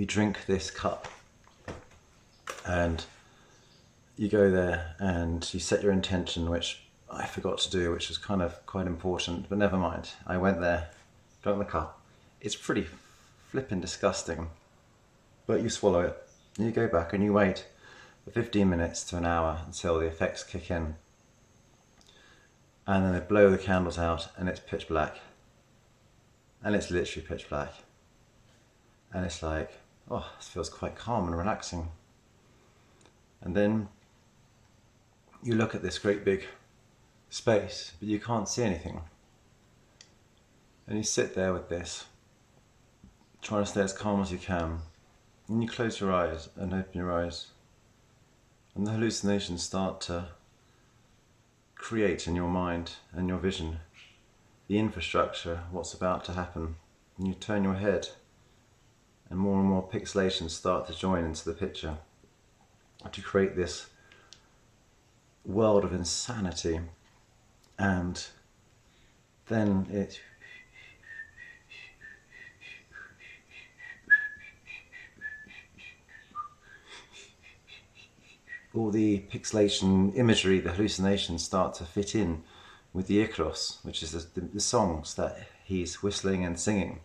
you drink this cup and you go there and you set your intention, which I forgot to do, which was kind of quite important, but never mind. I went there, drank the cup. It's pretty flippin' disgusting, but you swallow it and you go back and you wait for 15 minutes to an hour until the effects kick in. And then they blow the candles out and it's pitch black. And it's literally pitch black. And it's like, oh, this feels quite calm and relaxing. And then you look at this great big space, but you can't see anything. And you sit there with this, trying to stay as calm as you can. And you close your eyes and open your eyes. And the hallucinations start to create in your mind and your vision the infrastructure, what's about to happen. And you turn your head and more pixelations start to join into the picture to create this world of insanity. And then it all the pixelation imagery, the hallucinations start to fit in with the Icaros, which is the songs that he's whistling and singing.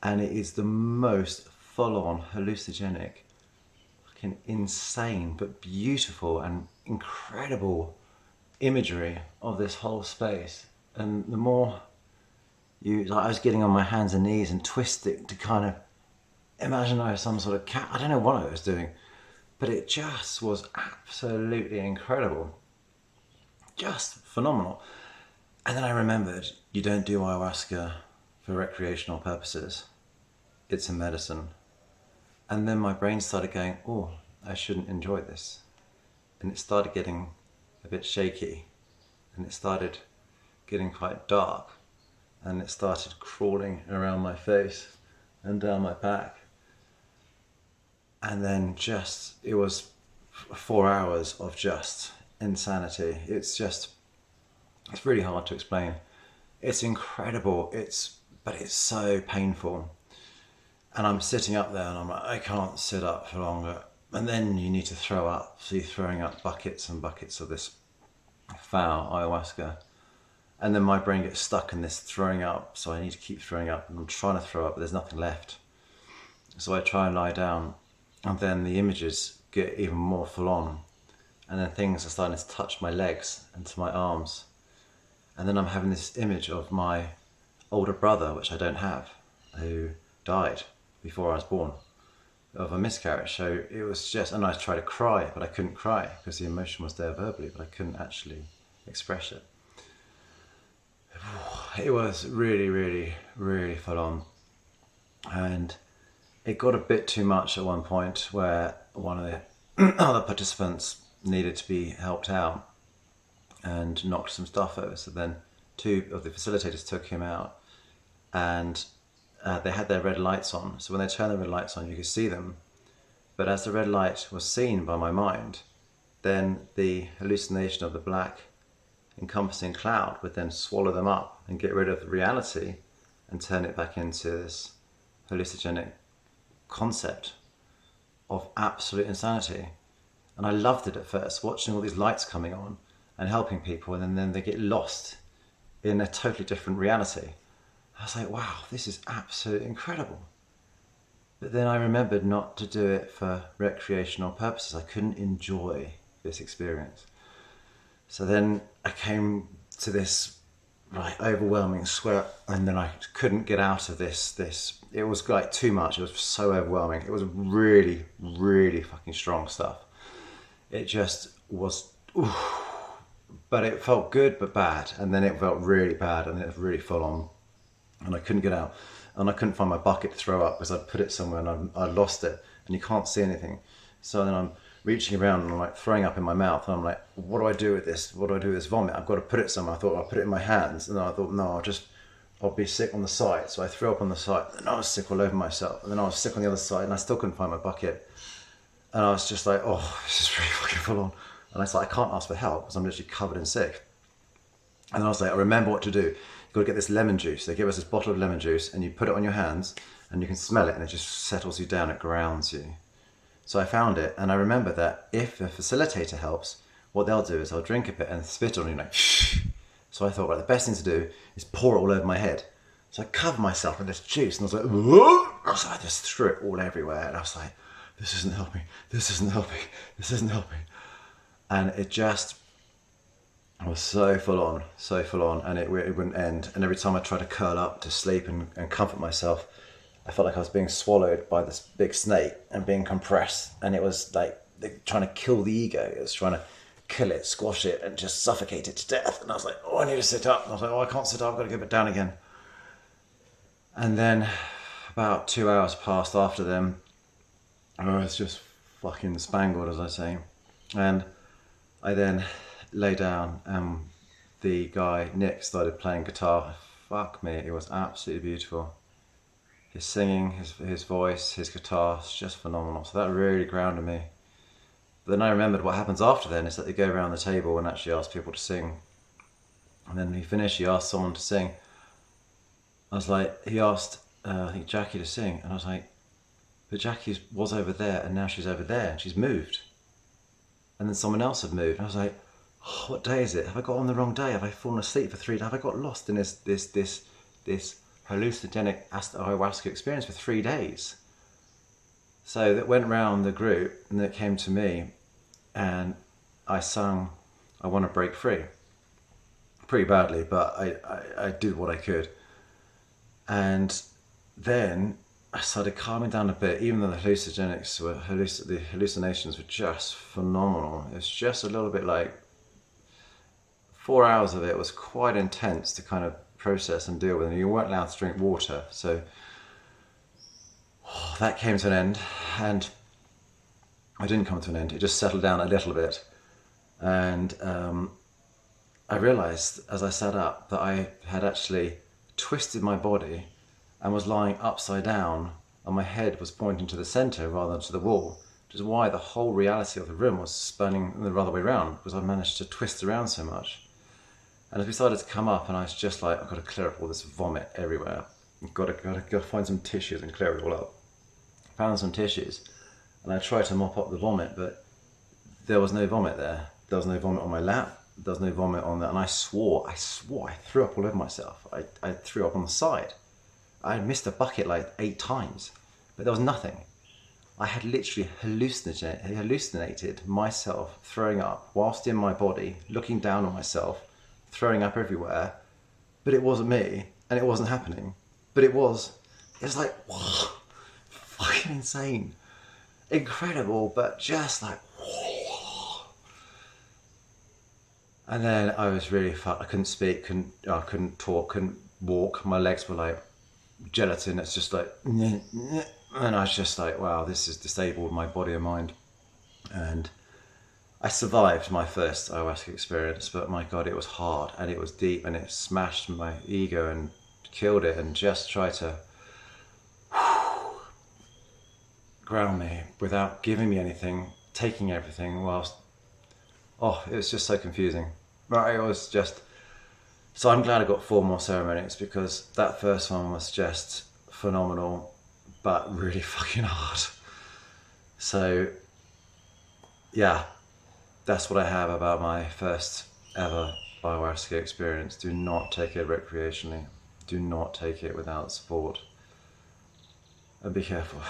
And it is the most full-on hallucinogenic, fucking insane but beautiful and incredible imagery of this whole space. And the more I was getting on my hands and knees and twisting to kind of imagine I was some sort of cat. I don't know what I was doing, but it just was absolutely incredible. Just phenomenal. And then I remembered, you don't do ayahuasca for recreational purposes. It's a medicine. And then my brain started going, oh, I shouldn't enjoy this. And it started getting a bit shaky. And it started getting quite dark. And it started crawling around my face and down my back. And then it was 4 hours of just insanity. It's really hard to explain. It's incredible, but it's so painful. And I'm sitting up there and I'm like, I can't sit up for longer. And then you need to throw up. So you're throwing up buckets and buckets of this foul ayahuasca. And then my brain gets stuck in this throwing up. So I need to keep throwing up. And I'm trying to throw up, but there's nothing left. So I try and lie down. And then the images get even more full on. And then things are starting to touch my legs and to my arms. And then I'm having this image of my older brother, which I don't have, who died before I was born of a miscarriage. So it was just, and I tried to cry, but I couldn't cry because the emotion was there verbally, but I couldn't actually express it. It was really, really, really full on. And it got a bit too much at one point where one of the other participants needed to be helped out and knocked some stuff over. So then 2 of the facilitators took him out and they had their red lights on. So when they turned the red lights on, you could see them. But as the red light was seen by my mind, then the hallucination of the black encompassing cloud would then swallow them up and get rid of the reality and turn it back into this hallucinogenic concept of absolute insanity. And I loved it at first, watching all these lights coming on and helping people, and then they get lost in a totally different reality. I was like, wow, this is absolutely incredible. But then I remembered not to do it for recreational purposes. I couldn't enjoy this experience. So then I came to this overwhelming sweat, and then I couldn't get out of this. It was like too much. It was so overwhelming. It was really, really fucking strong stuff. It just was, but it felt good but bad, and then it felt really bad, and it was really full on, and I couldn't get out, and I couldn't find my bucket to throw up because I'd put it somewhere and I lost it, and you can't see anything. So then I'm reaching around and I'm like throwing up in my mouth, and I'm like, what do I do with this? What do I do with this vomit? I've got to put it somewhere. I thought I'll put it in my hands, and then I thought, no, I'll be sick on the side. So I threw up on the side, and then I was sick all over myself, and then I was sick on the other side, and I still couldn't find my bucket. And I was just like, oh, this is really fucking full on. And I was like, I can't ask for help because I'm literally covered in sick. And then I was like, I remember what to do. You've got to get this lemon juice. They give us this bottle of lemon juice and you put it on your hands and you can smell it and it just settles you down, it grounds you. So I found it, and I remember that if a facilitator helps, what they'll do is they'll drink a bit and spit on you like shh. So I thought, right, the best thing to do is pour it all over my head. So I covered myself in this juice and I was like, whoa! So I just threw it all everywhere, and I was like, this isn't helping, this isn't helping, this isn't helping. And it just was so full on, and it wouldn't end. And every time I tried to curl up to sleep and comfort myself, I felt like I was being swallowed by this big snake and being compressed. And it was like trying to kill the ego. It was trying to kill it, squash it, and just suffocate it to death. And I was like, oh, I need to sit up. And I was like, oh, I can't sit up, I've got to go back down again. And then about 2 hours passed after them. I was just fucking spangled, as I say. And I then lay down, and the guy, Nick, started playing guitar. Fuck me, it was absolutely beautiful. His singing, his voice, his guitar, it's just phenomenal. So that really grounded me. But then I remembered what happens after then is that they go around the table and actually ask people to sing. And then when he finished, he asked someone to sing. He asked, I think, Jackie to sing. And I was like, but Jackie was over there and now she's over there and she's moved. And then someone else had moved. And I was like, oh, what day is it? Have I got on the wrong day? Have I fallen asleep for 3 days? Have I got lost in this hallucinogenic ayahuasca experience for 3 days? So that went round the group, and then it came to me, and I sung I Want to Break Free. Pretty badly, but I did what I could. And then I started calming down a bit, even though the hallucinations were just phenomenal. It was just a little bit like 4 hours of it was quite intense to kind of process and deal with, and you weren't allowed to drink water. So that came to an end, and it didn't come to an end. It just settled down a little bit, and I realized as I sat up that I had actually twisted my body and was lying upside down, and my head was pointing to the center rather than to the wall, which is why the whole reality of the room was spinning the other way around, because I managed to twist around so much. And as we started to come up, and I was just like, I've got to clear up all this vomit everywhere. I've got to find some tissues and clear it all up. Found some tissues, and I tried to mop up the vomit, but there was no vomit there. There was no vomit on my lap. There was no vomit on that, and I swore. I threw up all over myself. I threw up on the side. I had missed a bucket like 8 times, but there was nothing. I had literally hallucinated myself throwing up whilst in my body, looking down on myself, throwing up everywhere, but it wasn't me, and it wasn't happening. But it was like, whoa, fucking insane. Incredible, but just like, whoa. And then I was really fucked. I couldn't speak, I couldn't talk, couldn't walk. My legs were like gelatin. It's just like, and I was just like, wow, this has disabled my body and mind. And I survived my first ayahuasca experience, but my God, it was hard, and it was deep, and it smashed my ego and killed it, and just tried to ground me without giving me anything, taking everything, whilst, it was just so confusing. Right, it was just, so I'm glad I got 4 more ceremonies, because that first one was just phenomenal, but really fucking hard. So yeah, that's what I have about my first ever ayahuasca experience. Do not take it recreationally. Do not take it without support. And be careful.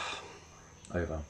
Over.